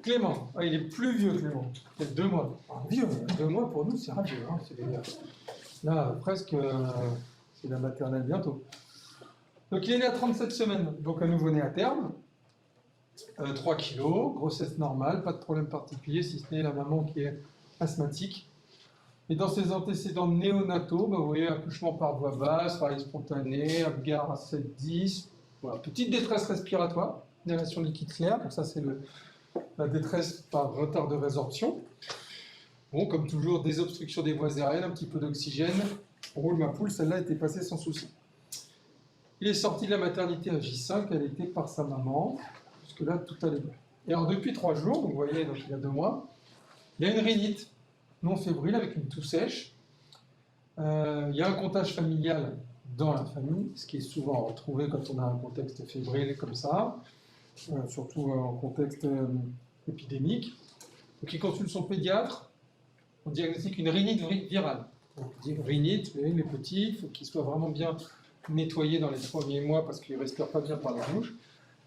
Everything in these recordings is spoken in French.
Clément, il est plus vieux Clément, il y a 2 mois. Vieux, 2 mois pour nous c'est un vieux, hein, là presque c'est la maternelle bientôt. Donc il est né à 37 semaines, donc un nouveau-né à terme, 3 kilos, grossesse normale, pas de problème particulier, si ce n'est la maman qui est asthmatique. Et dans ses antécédents néonataux, vous voyez, accouchement par voie basse, réveil spontané, Apgar à 7-10, voilà, petite détresse respiratoire, inhalation liquide clair, donc ça c'est la détresse par retard de résorption. Bon, comme toujours, des obstructions des voies aériennes, un petit peu d'oxygène. On roule ma poule, celle-là était passée sans souci. Il est sorti de la maternité à J5, elle était par sa maman, puisque là, tout allait bien. Et alors, depuis 3 jours, donc vous voyez, donc il y a 2 mois, il y a une rhinite non fébrile avec une toux sèche. Il y a un comptage familial dans la famille, ce qui est souvent retrouvé quand on a un contexte fébrile comme ça, surtout en contexte épidémique. Donc il consulte son pédiatre, on diagnostique une rhinite virale. Donc on dit rhinite, les petits, il faut qu'ils soient vraiment bien nettoyés dans les premiers mois parce qu'ils ne respirent pas bien par la bouche.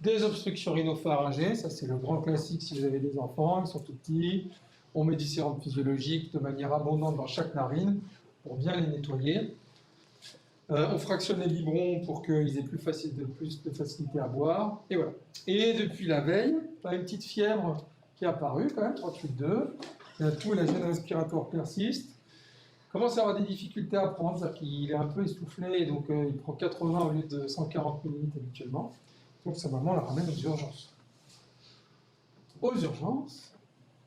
Des obstructions rhinopharyngées, ça c'est le grand classique si vous avez des enfants, ils sont tout petits. On met du sérum physiologique de manière abondante dans chaque narine pour bien les nettoyer. On fractionne les biberons pour qu'ils aient plus de facilité à boire. Et voilà. Et depuis la veille, on a une petite fièvre qui est apparue quand même, 38,2. La toux et la gêne respiratoire persiste. Il commence à avoir des difficultés à prendre, c'est-à-dire qu'il est un peu essoufflé, donc il prend 80 au lieu de 140 ml habituellement. Donc sa maman la ramène aux urgences. Aux urgences,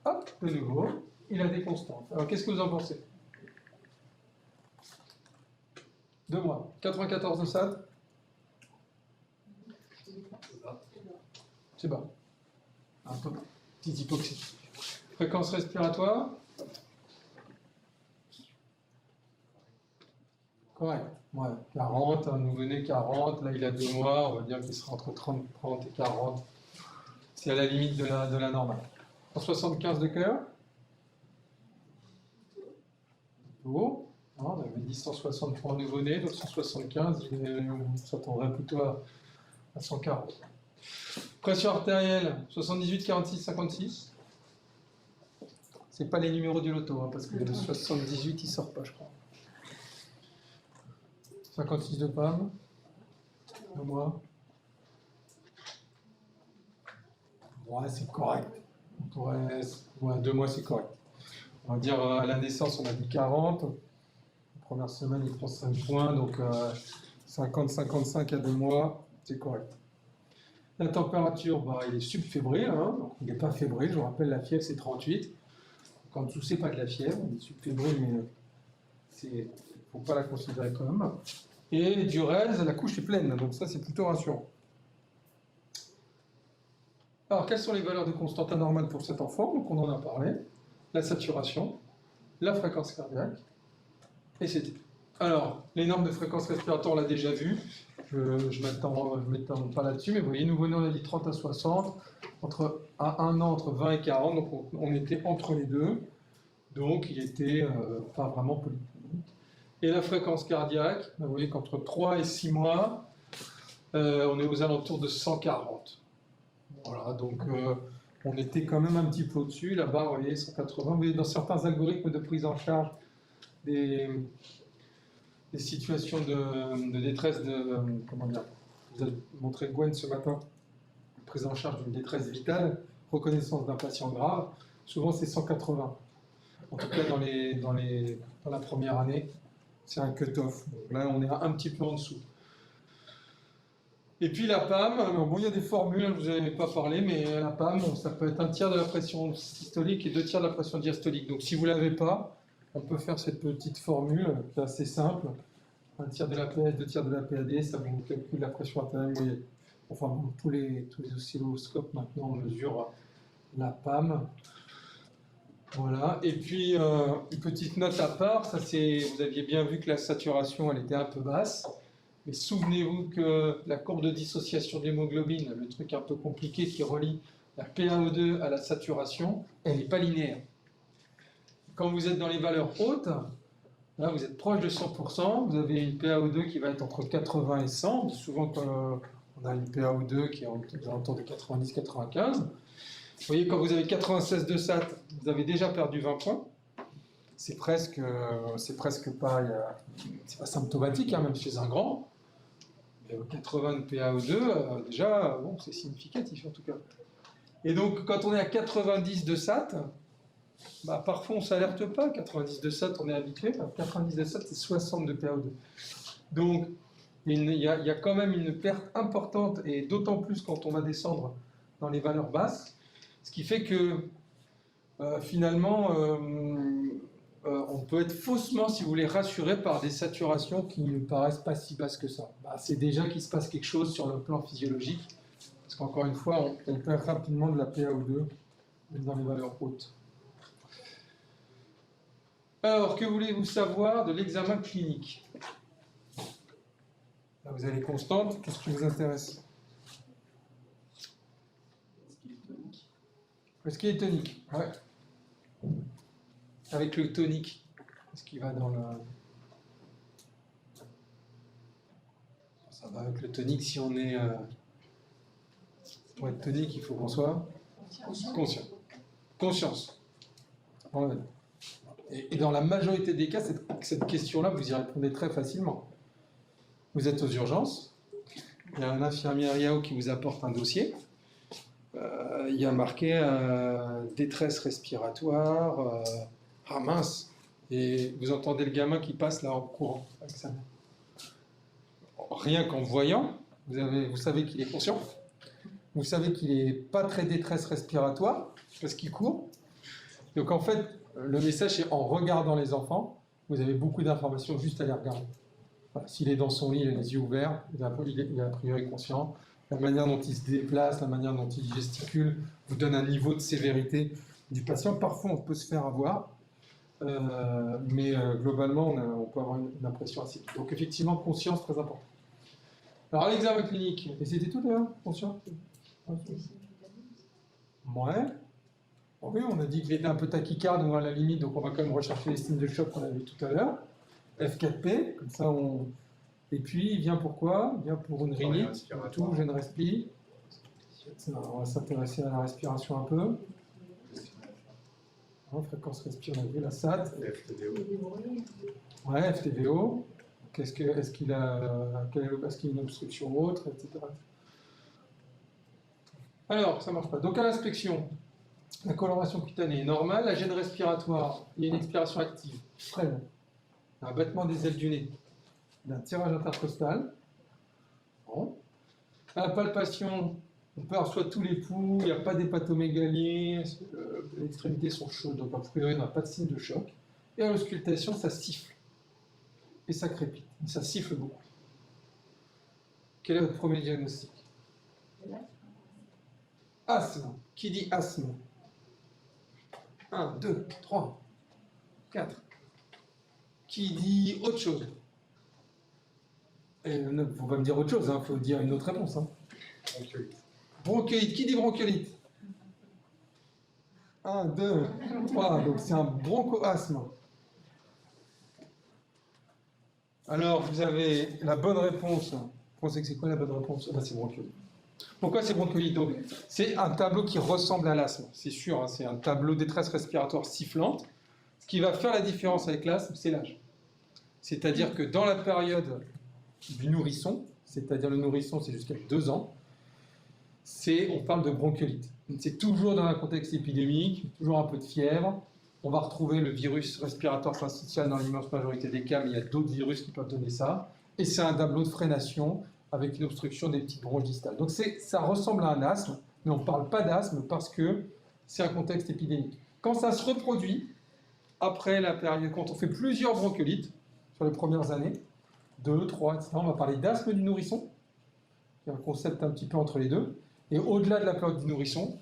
hop, de nouveau, il a des constantes. Alors qu'est-ce que vous en pensez? 2 mois. 94 de SAD? C'est bas. Un peu bas. Petite hypoxie. Fréquence respiratoire? Correct. Ouais. 40, un nouveau-né 40. Là, il a 2 mois. On va dire qu'il sera entre 30 et 40. C'est à la limite de la normale. 175 de cœur? Haut. On avait dit 160 pour un nouveau-né, donc 175, on s'attendrait plutôt à 140. Pression artérielle, 78, 46, 56. C'est pas les numéros du loto, hein, parce que le 78, il sort pas, je crois. 56 de PAM. 2 mois. Ouais, c'est correct. Ouais, 2 mois, c'est correct. On va dire à la naissance, on a dit 40. La première semaine, il prend 5 points, donc 50-55 à 2 mois, c'est correct. La température, il est subfébrile, hein, donc il n'est pas fébrile. Je vous rappelle, la fièvre, c'est 38. En dessous, c'est pas de la fièvre, il est subfébrile, mais il ne faut pas la considérer comme. Et du reste, la couche est pleine, donc ça, c'est plutôt rassurant. Alors, quelles sont les valeurs de constante anormale pour cet enfant? Donc, on en a parlé. La saturation, la fréquence cardiaque, et c'était. Alors, les normes de fréquence respiratoire, on l'a déjà vu. Je ne m'étends pas là-dessus, mais vous voyez, nouveau-né, on a dit 30 à 60. À 1 an, entre 20 et 40, donc on était entre les deux. Donc, il était pas vraiment polyclinique. Et la fréquence cardiaque, vous voyez qu'entre 3 et 6 mois, on est aux alentours de 140. Voilà, donc on était quand même un petit peu au-dessus. Là-bas, vous voyez, 180. Vous voyez, dans certains algorithmes de prise en charge des situations de détresse, comment dire, vous avez montré Gwen ce matin, prise en charge d'une détresse vitale, reconnaissance d'un patient grave, souvent c'est 180. En tout cas, dans la première année, c'est un cut-off. Donc là, on est un petit peu en dessous. Et puis la PAM, bon, il y a des formules, je ne vous en ai pas parlé, mais la PAM, ça peut être 1/3 de la pression systolique et 2/3 de la pression diastolique. Donc si vous ne l'avez pas, on peut faire cette petite formule qui est assez simple. 1/3 de l'APS, 2/3 de la PAD, ça vous calcule la pression artérielle. Enfin, bon, tous les oscilloscopes maintenant mesurent la PAM. Voilà. Et puis, une petite note à part, ça c'est, vous aviez bien vu que la saturation, elle était un peu basse. Mais souvenez-vous que la courbe de dissociation de l'hémoglobine, le truc un peu compliqué qui relie la PaO2 à la saturation, elle n'est pas linéaire. Quand vous êtes dans les valeurs hautes, là vous êtes proche de 100%, vous avez une PaO2 qui va être entre 80 et 100, souvent quand on a une PaO2 qui est aux alentours de 90-95, Vous voyez, quand vous avez 96 de SAT, vous avez déjà perdu 20 points. C'est presque pas, c'est pas symptomatique, hein, même chez un grand. Mais 80 de PaO2, déjà, bon, c'est significatif en tout cas. Et donc, quand on est à 90 de SAT, bah, parfois on ne s'alerte pas. 90 de SAT, on est habitué. 90 de SAT, c'est 60 de PaO2. Donc, il y a quand même une perte importante, et d'autant plus quand on va descendre dans les valeurs basses, ce qui fait que finalement, on peut être faussement, si vous voulez, rassuré par des saturations qui ne paraissent pas si basses que ça. Bah, c'est déjà qu'il se passe quelque chose sur le plan physiologique, parce qu'encore une fois, on perd rapidement de la PaO2 même dans les valeurs hautes. Alors, que voulez-vous savoir de l'examen clinique? Là, vous avez les constantes, qu'est-ce qui vous intéresse? Est-ce qu'il est tonique? Ouais. Avec le tonique, est-ce qu'il va dans le... Ça va avec le tonique si on est... Pour être tonique, il faut qu'on soit conscient. Conscience. Ouais. Et dans la majorité des cas, cette question-là, vous y répondez très facilement. Vous êtes aux urgences, il y a un infirmier IAO qui vous apporte un dossier, il y a marqué détresse respiratoire, ah mince, et vous entendez le gamin qui passe là en courant avec sa main. Rien qu'en voyant, vous savez qu'il est conscient, vous savez qu'il n'est pas très détresse respiratoire, parce qu'il court. Donc en fait, le message c'est en regardant les enfants, vous avez beaucoup d'informations juste à les regarder. Voilà, s'il est dans son lit, il a les yeux ouverts, il est a priori conscient. La manière dont il se déplace, la manière dont il gesticule, vous donne un niveau de sévérité du patient. Parfois, on peut se faire avoir, mais globalement, on peut avoir une impression assez... Donc effectivement, conscience, très important. Alors, l'examen clinique, et c'était tout d'ailleurs, conscient? Ouais. Oui, on a dit qu'il était un peu tachycarde ou à la limite, donc on va quand même rechercher l'estime de choc qu'on a vu tout à l'heure. F4P, comme ça on... Et puis, il vient pour quoi? Il vient pour une rhinite, tout, gêne respi. On va s'intéresser à la respiration un peu. Fréquence respire, on a vu la SAT. FTVO. Ouais, FTVO. Est-ce qu'il y a une obstruction ou autre, etc. Alors, ça ne marche pas. Donc, à l'inspection, la coloration cutanée est normale. La gêne respiratoire, il y a une expiration active, freine. Un battement des ailes du nez, d'un tirage intercostal. Bon. À la palpation, on perçoit tous les pouls, il n'y a pas d'hépatomégalie, les extrémités sont chaudes, donc a priori, on n'a pas de signe de choc. Et à l'auscultation, ça siffle. Et ça crépite. Ça siffle beaucoup. Quel est votre premier diagnostic? Asthme. Qui dit asthme? 1, 2, 3, 4. Qui dit autre chose? Il ne faut pas me dire autre chose, il faut dire une autre réponse. Hein. Bronchiolite. Qui dit bronchiolite? 1, 2, 3. Donc c'est un bronchoasthme. Alors vous avez la bonne réponse. Vous pensez que c'est quoi la bonne réponse? C'est bronchiolite. Pourquoi c'est bronchiolite? Donc c'est un tableau qui ressemble à l'asthme, c'est sûr. Hein, c'est un tableau détresse respiratoire sifflante. Ce qui va faire la différence avec l'asthme, c'est l'âge. C'est-à-dire que dans la période du nourrisson, c'est-à-dire le nourrisson, c'est jusqu'à 2 ans, on parle de bronchiolite. C'est toujours dans un contexte épidémique, toujours un peu de fièvre. On va retrouver le virus respiratoire syncytial dans l'immense majorité des cas, mais il y a d'autres virus qui peuvent donner ça. Et c'est un tableau de frénation avec une obstruction des petites bronches distales. Donc ça ressemble à un asthme, mais on ne parle pas d'asthme parce que c'est un contexte épidémique. Quand ça se reproduit, après la période, quand on fait plusieurs bronchiolites, sur les premières années, 2, 3, etc., on va parler d'asthme du nourrisson, qui est un concept un petit peu entre les deux, et au-delà de la période du nourrisson,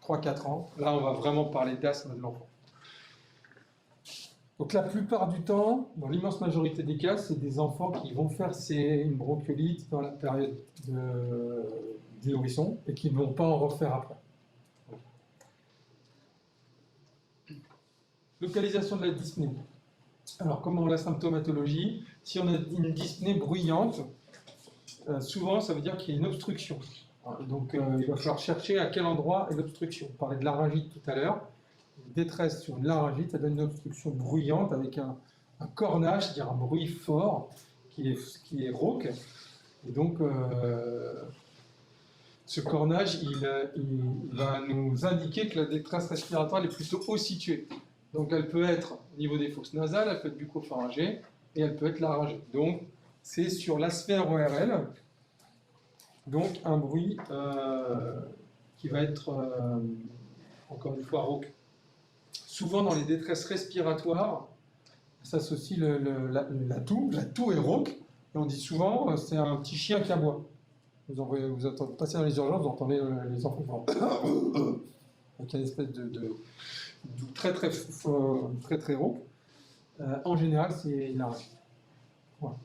3-4 ans, là on va vraiment parler d'asthme de l'enfant. Donc la plupart du temps, dans l'immense majorité des cas, c'est des enfants qui vont faire une bronchiolite dans la période du nourrisson et qui ne vont pas en refaire après. Localisation de la dyspnée. Alors, comment la symptomatologie? Si on a une dyspnée bruyante, souvent ça veut dire qu'il y a une obstruction. Donc il va falloir chercher à quel endroit est l'obstruction. On parlait de laryngite tout à l'heure. Une détresse sur une laryngite, ça donne une obstruction bruyante avec un cornage, c'est-à-dire un bruit fort qui est rauque. Et donc ce cornage, il va nous indiquer que la détresse respiratoire est plutôt haut située. Donc elle peut être au niveau des fosses nasales, elle peut être bucco-pharyngée et elle peut être laryngée. Donc c'est sur la sphère ORL, donc un bruit qui va être encore une fois rauque. Souvent dans les détresses respiratoires, s'associe la toux. La toux est rauque, et on dit souvent c'est un petit chien qui aboie. Vous entendez passer dans les urgences, vous entendez les enfants avec une espèce de très très rauque. En général, c'est une laryngite. Voilà.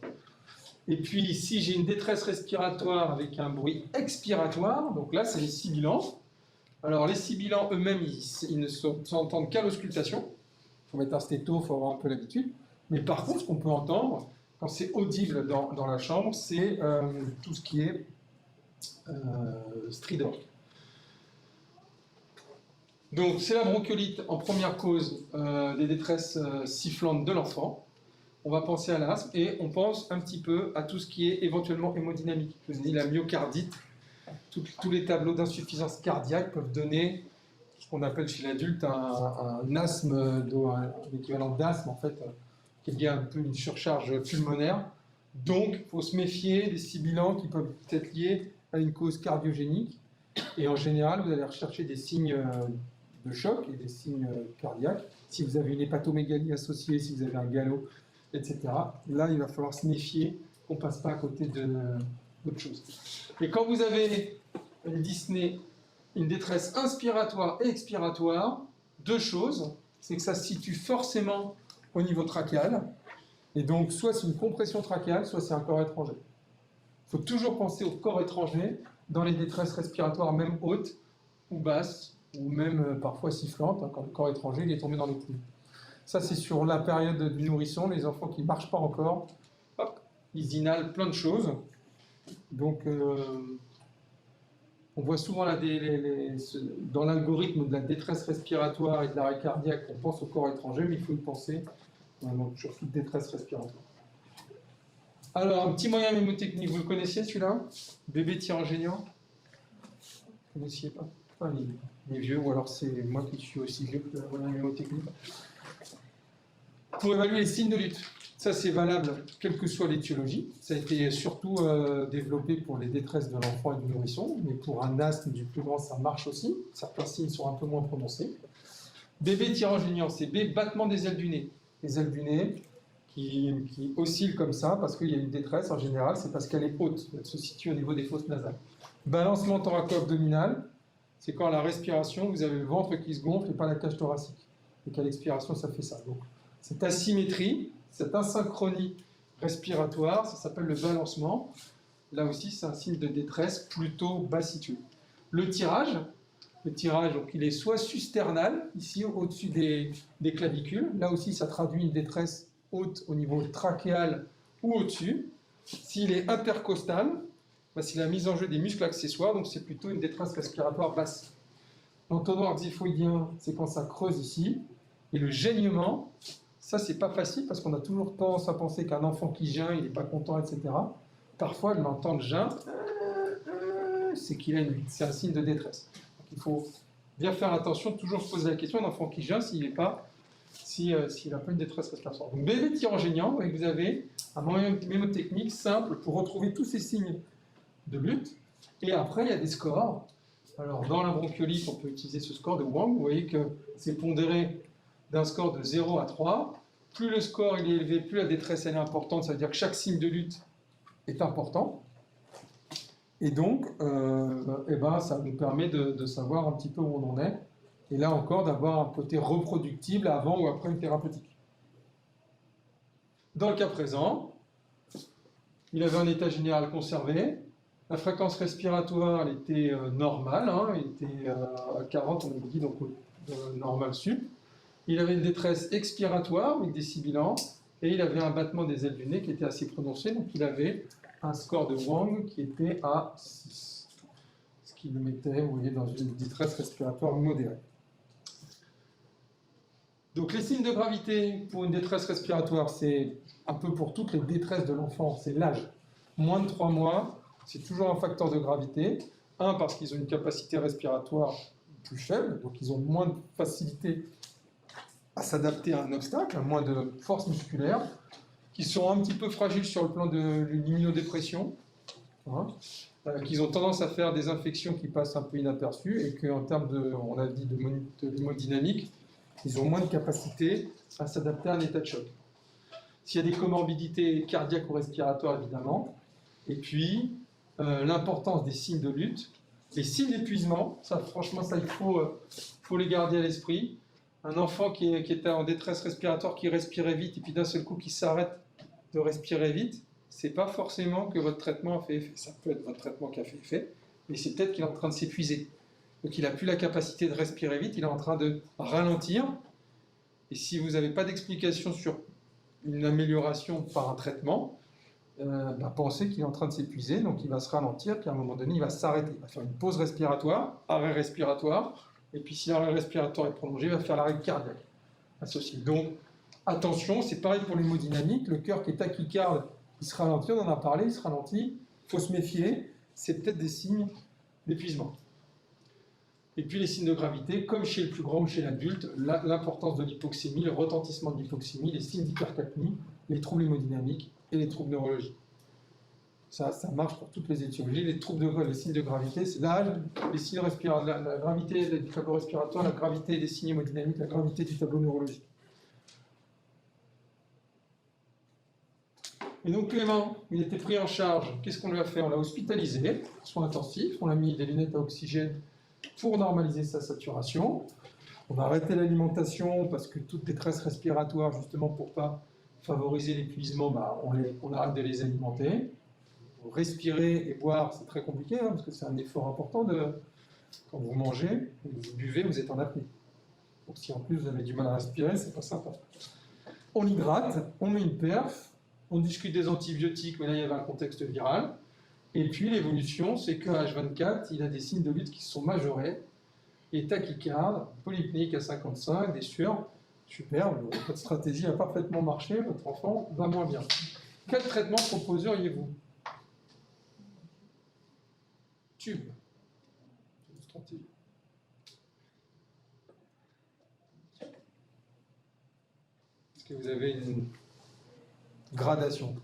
Et puis, si j'ai une détresse respiratoire avec un bruit expiratoire, donc là, c'est les sibilants. Alors, les sibilants eux-mêmes, ils ne s'entendent qu'à l'auscultation. Il faut mettre un stéto, il faut avoir un peu l'habitude. Mais par contre, ce qu'on peut entendre, quand c'est audible dans la chambre, c'est tout ce qui est strident. Donc, c'est la bronchiolite en première cause des détresses sifflantes de l'enfant. On va penser à l'asthme et on pense un petit peu à tout ce qui est éventuellement hémodynamique. Je vous ai dit la myocardite, tous les tableaux d'insuffisance cardiaque peuvent donner ce qu'on appelle chez l'adulte un asthme, l'équivalent d'asthme en fait, qui est lié un peu une surcharge pulmonaire. Donc, il faut se méfier des sibilants qui peuvent être liés à une cause cardiogénique. Et en général, vous allez rechercher des signes de choc et des signes cardiaques. Si vous avez une hépatomégalie associée, si vous avez un galop, etc. Là, il va falloir se méfier qu'on ne passe pas à côté d'autre chose. Et quand vous avez une dyspnée, une détresse inspiratoire et expiratoire, deux choses, c'est que ça se situe forcément au niveau trachéal, et donc soit c'est une compression trachéale, soit c'est un corps étranger. Il faut toujours penser au corps étranger dans les détresses respiratoires, même hautes ou basses, ou même parfois sifflantes, quand le corps étranger il est tombé dans les pneus. Ça, c'est sur la période du nourrisson, les enfants qui ne marchent pas encore, hop, ils inhalent plein de choses. Donc, on voit souvent là, dans l'algorithme de la détresse respiratoire et de l'arrêt cardiaque, on pense au corps étranger, mais il faut y penser sur toute détresse respiratoire. Alors, un petit moyen mémotechnique, vous le connaissiez celui-là? Bébé tyrangéniant? Vous ne connaissiez pas? Enfin, les vieux, ou alors c'est moi qui suis aussi vieux que le moyen mémotechnique. Pour évaluer les signes de lutte. Ça, c'est valable quelle que soit l'étiologie. Ça a été surtout développé pour les détresses de l'enfant et du nourrisson, mais pour un asthme du plus grand, ça marche aussi. Certains signes sont un peu moins prononcés. Bébé tyrangéniant, c'est B, battement des ailes du nez. Les ailes du nez qui oscillent comme ça parce qu'il y a une détresse, en général, c'est parce qu'elle est haute. Elle se situe au niveau des fosses nasales. Balancement thoraco-abdominal, c'est quand à la respiration, vous avez le ventre qui se gonfle et pas la cage thoracique. Et qu'à l'expiration, ça fait ça. Donc, cette asymétrie, cette asynchronie respiratoire, ça s'appelle le balancement. Là aussi, c'est un signe de détresse plutôt bas situé. Le tirage, donc, il est soit susternal, ici au-dessus des clavicules. Là aussi, ça traduit une détresse haute au niveau trachéal ou au-dessus. S'il est intercostal, c'est la mise en jeu des muscles accessoires, donc c'est plutôt une détresse respiratoire basse. L'entonnoir xiphoïdien, c'est quand ça creuse ici. Et le gênement, ça, c'est pas facile parce qu'on a toujours tendance à penser qu'un enfant qui geint, il n'est pas content, etc. Parfois, l'entendre geindre, c'est un signe de détresse. Donc, il faut bien faire attention, toujours se poser la question, un enfant qui geint, s'il n'a pas une détresse respiratoire. Donc, bébé tyrangéniant, vous avez un moyen mémotechnique simple pour retrouver tous ces signes de lutte. Et après, il y a des scores. Alors, dans la bronchiolite, on peut utiliser ce score de Wang. Vous voyez que c'est pondéré d'un score de 0 à 3. Plus le score il est élevé, plus la détresse elle est importante. Ça veut dire que chaque signe de lutte est important. Et donc, ça nous permet de savoir un petit peu où on en est. Et là encore, d'avoir un côté reproductible avant ou après une thérapeutique. Dans le cas présent, il avait un état général conservé. La fréquence respiratoire, elle était normale. Elle était à 40, on a dit, donc normal sup. Il avait une détresse expiratoire avec des sibilants et il avait un battement des ailes du nez qui était assez prononcé, donc il avait un score de Wang qui était à 6. qui le mettait, vous voyez, dans une détresse respiratoire modérée. Donc les signes de gravité pour une détresse respiratoire, c'est un peu pour toutes les détresses de l'enfant, c'est l'âge. Moins de 3 mois, c'est toujours un facteur de gravité. Un, parce qu'ils ont une capacité respiratoire plus faible, donc ils ont moins de facilité à s'adapter à un obstacle, moins de force musculaire, qui sont un petit peu fragiles sur le plan de l'immunodépression, hein, qu'ils ont tendance à faire des infections qui passent un peu inaperçues, et qu'en termes de, on a dit, de l'hémodynamique, ils ont moins de capacité à s'adapter à un état de choc. S'il y a des comorbidités cardiaques ou respiratoires, évidemment, et puis l'importance des signes de lutte, les signes d'épuisement, ça franchement, ça il faut les garder à l'esprit. Un enfant qui était en détresse respiratoire, qui respirait vite, et puis d'un seul coup qui s'arrête de respirer vite, c'est pas forcément que votre traitement a fait effet. Ça peut être votre traitement qui a fait effet, mais c'est peut-être qu'il est en train de s'épuiser. Donc il n'a plus la capacité de respirer vite, il est en train de ralentir. Et si vous n'avez pas d'explication sur une amélioration par un traitement, pensez qu'il est en train de s'épuiser, donc il va se ralentir, puis à un moment donné, il va s'arrêter. Il va faire une pause respiratoire, arrêt respiratoire, et puis si l'arrêt respiratoire est prolongé, il va faire l'arrêt cardiaque associé. Donc attention, c'est pareil pour l'hémodynamique, le cœur qui est tachycarde, il se ralentit, on en a parlé, il se ralentit, il faut se méfier, c'est peut-être des signes d'épuisement. Et puis les signes de gravité, comme chez le plus grand ou chez l'adulte, l'importance de l'hypoxémie, le retentissement de l'hypoxémie, les signes d'hypercapnie, les troubles hémodynamiques et les troubles neurologiques. Ça marche pour toutes les étiologies. Les signes de gravité, c'est l'âge, les signes respiratoires, la gravité du tableau respiratoire, la gravité des signes hémodynamiques, la gravité du tableau neurologique. Et donc Clément, il était pris en charge. Qu'est-ce qu'on lui a fait? On l'a hospitalisé, soins intensifs, on a mis des lunettes à oxygène pour normaliser sa saturation. On a arrêté l'alimentation parce que toute détresse respiratoire, justement pour ne pas favoriser l'épuisement, on arrête de les alimenter. Respirer et boire, c'est très compliqué, parce que c'est un effort important. Quand vous mangez, vous buvez, vous êtes en apnée. Donc si en plus vous avez du mal à respirer, c'est pas sympa. On hydrate, on met une perf, on discute des antibiotiques, mais là il y avait un contexte viral. Et puis l'évolution, c'est que H24, il a des signes de lutte qui sont majorés. Et tachycarde, polypnique à 55, des sueurs, super, votre stratégie a parfaitement marché, votre enfant va moins bien. Quel traitement proposeriez-vous? Tube. Est-ce que vous avez une gradation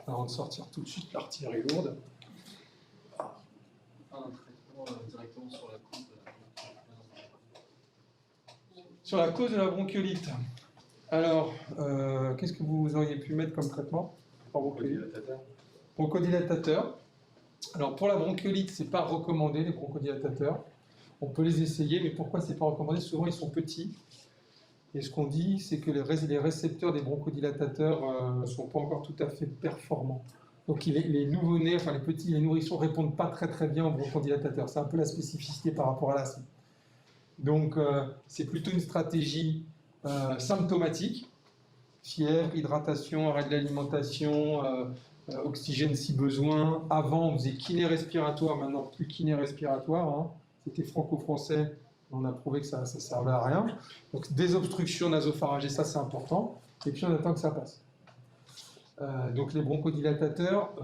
avant de sortir tout de suite l'artillerie lourde? Un traitement directement sur la cause Sur la cause de la bronchiolite. Alors, qu'est-ce que vous auriez pu mettre comme traitement pour bronchiolite? Bronchodilatateur. Alors, pour la bronchiolite, ce n'est pas recommandé, les bronchodilatateurs. On peut les essayer, mais pourquoi ce n'est pas recommandé? Souvent, ils sont petits. Et ce qu'on dit, c'est que les récepteurs des bronchodilatateurs ne sont pas encore tout à fait performants. Donc les nouveau-nés, enfin les petits, les nourrissons ne répondent pas très bien aux bronchodilatateurs. C'est un peu la spécificité par rapport à l'asthme. Donc c'est plutôt une stratégie symptomatique. Fièvre, hydratation, arrêt de l'alimentation, oxygène si besoin. Avant, on faisait kiné respiratoire, maintenant plus kiné respiratoire. Hein. C'était franco-français. On a prouvé que ça ne servait à rien. Donc, désobstruction nasopharyngée, ça c'est important. Et puis, on attend que ça passe. Donc, les bronchodilatateurs,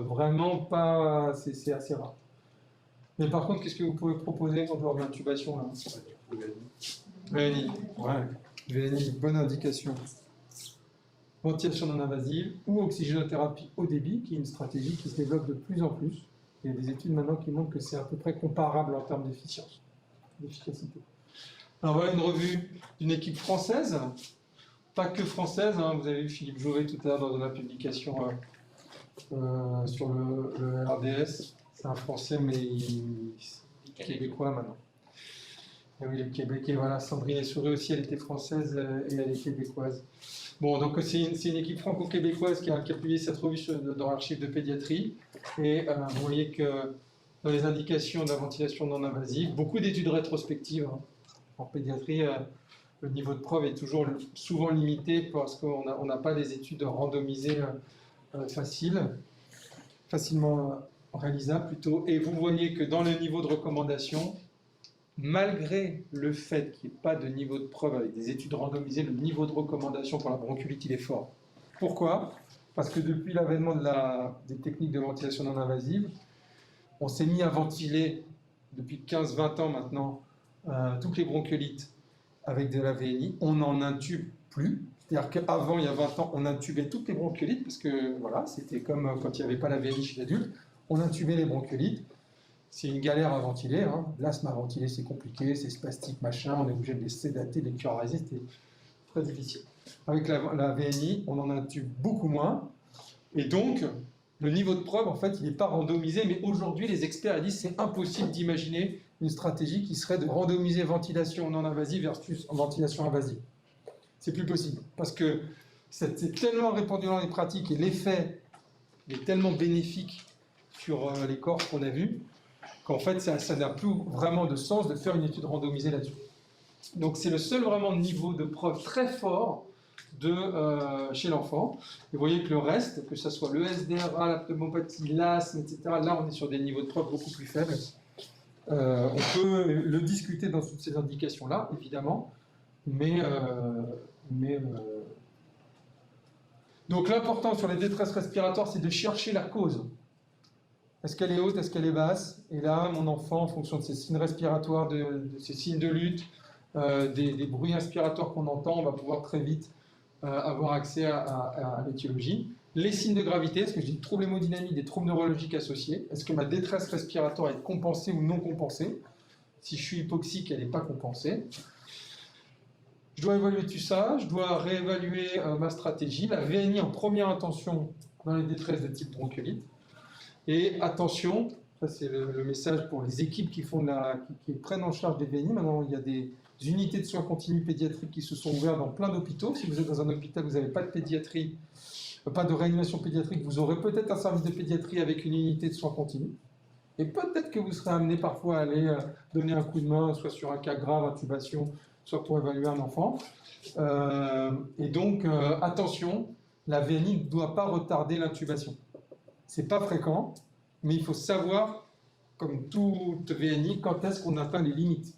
vraiment pas, c'est assez rare. Mais par contre, qu'est-ce que vous pouvez proposer en dehors de l'intubation là? VNI, ouais. VNI, bonne indication. Ventilation non invasive ou oxygénothérapie haut débit, qui est une stratégie qui se développe de plus en plus. Il y a des études maintenant qui montrent que c'est à peu près comparable en termes d'efficience. D'efficacité. Alors voilà une revue d'une équipe française, pas que française, hein. Vous avez vu Philippe Jouvet tout à l'heure dans la publication sur le RDS, c'est un français mais il est québécois maintenant. Et oui, il est québécois, voilà, Sandrine Essouret aussi, elle était française et elle est québécoise. Bon, donc c'est une équipe franco-québécoise qui a publié cette revue dans l'archive de pédiatrie, et vous voyez que dans les indications de la ventilation non invasive, beaucoup d'études rétrospectives. Hein. En pédiatrie, le niveau de preuve est toujours souvent limité parce qu'on n'a pas des études randomisées facilement réalisable plutôt. Et vous voyez que dans le niveau de recommandation, malgré le fait qu'il n'y ait pas de niveau de preuve avec des études randomisées, le niveau de recommandation pour la bronchiolite, il est fort. Pourquoi? Parce que depuis l'avènement des techniques de ventilation non invasive, on s'est mis à ventiler depuis 15-20 ans maintenant toutes les bronchiolites avec de la VNI. On n'en intube plus. C'est-à-dire qu'avant, il y a 20 ans, on intubait toutes les bronchiolites parce que voilà, c'était comme quand il n'y avait pas la VNI chez l'adulte. On intubait les bronchiolites. C'est une galère à ventiler. Hein. L'asthme à ventiler, c'est compliqué, c'est spastique, machin. On est obligé de les sédater, de les curariser. C'était très difficile. Avec la VNI, on en intube beaucoup moins. Et donc, le niveau de preuve, en fait, il n'est pas randomisé. Mais aujourd'hui, les experts disent que c'est impossible d'imaginer une stratégie qui serait de randomiser ventilation non invasive versus ventilation invasive. C'est plus possible. Parce que c'est tellement répandu dans les pratiques et l'effet est tellement bénéfique sur les corps qu'on a vus qu'en fait, ça n'a plus vraiment de sens de faire une étude randomisée là-dessus. Donc, c'est le seul vraiment niveau de preuve très fort chez l'enfant. Et vous voyez que le reste, que ce soit le SDRA, la pneumopathie, l'asthme, etc., là, on est sur des niveaux de preuve beaucoup plus faibles. On peut le discuter dans toutes ces indications-là, évidemment, donc l'important sur les détresses respiratoires, c'est de chercher la cause. Est-ce qu'elle est haute, est-ce qu'elle est basse? Et là, mon enfant, en fonction de ses signes respiratoires, de ses signes de lutte, des bruits inspiratoires qu'on entend, on va pouvoir très vite avoir accès à l'étiologie. Les signes de gravité, est-ce que j'ai des troubles hémodynamiques, des troubles neurologiques associés? Est-ce que ma détresse respiratoire est compensée ou non compensée? Si je suis hypoxique, elle n'est pas compensée. Je dois évaluer tout ça, je dois réévaluer ma stratégie, la VNI en première intention dans les détresses de type bronchiolite. Et attention, ça c'est le message pour les équipes qui prennent en charge des VNI. Maintenant, il y a des unités de soins continus pédiatriques qui se sont ouvertes dans plein d'hôpitaux. Si vous êtes dans un hôpital, vous n'avez pas de pédiatrie, pas de réanimation pédiatrique, vous aurez peut-être un service de pédiatrie avec une unité de soins continus. Et peut-être que vous serez amené parfois à aller donner un coup de main, soit sur un cas grave, intubation, soit pour évaluer un enfant. Et donc, attention, la VNI ne doit pas retarder l'intubation. Ce n'est pas fréquent, mais il faut savoir, comme toute VNI, quand est-ce qu'on atteint les limites.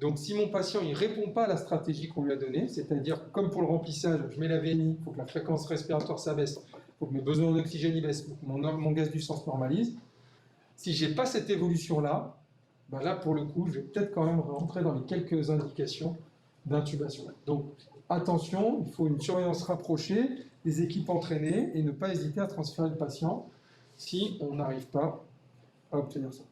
Donc, si mon patient ne répond pas à la stratégie qu'on lui a donnée, c'est-à-dire, comme pour le remplissage, je mets la VNI, il faut que la fréquence respiratoire s'abaisse, il faut que mes besoins d'oxygène baissent, il faut que mon gaz du sang se normalise. Si je n'ai pas cette évolution-là, ben là, pour le coup, je vais peut-être quand même rentrer dans les quelques indications d'intubation. Donc, attention, il faut une surveillance rapprochée, des équipes entraînées et ne pas hésiter à transférer le patient si on n'arrive pas à obtenir ça.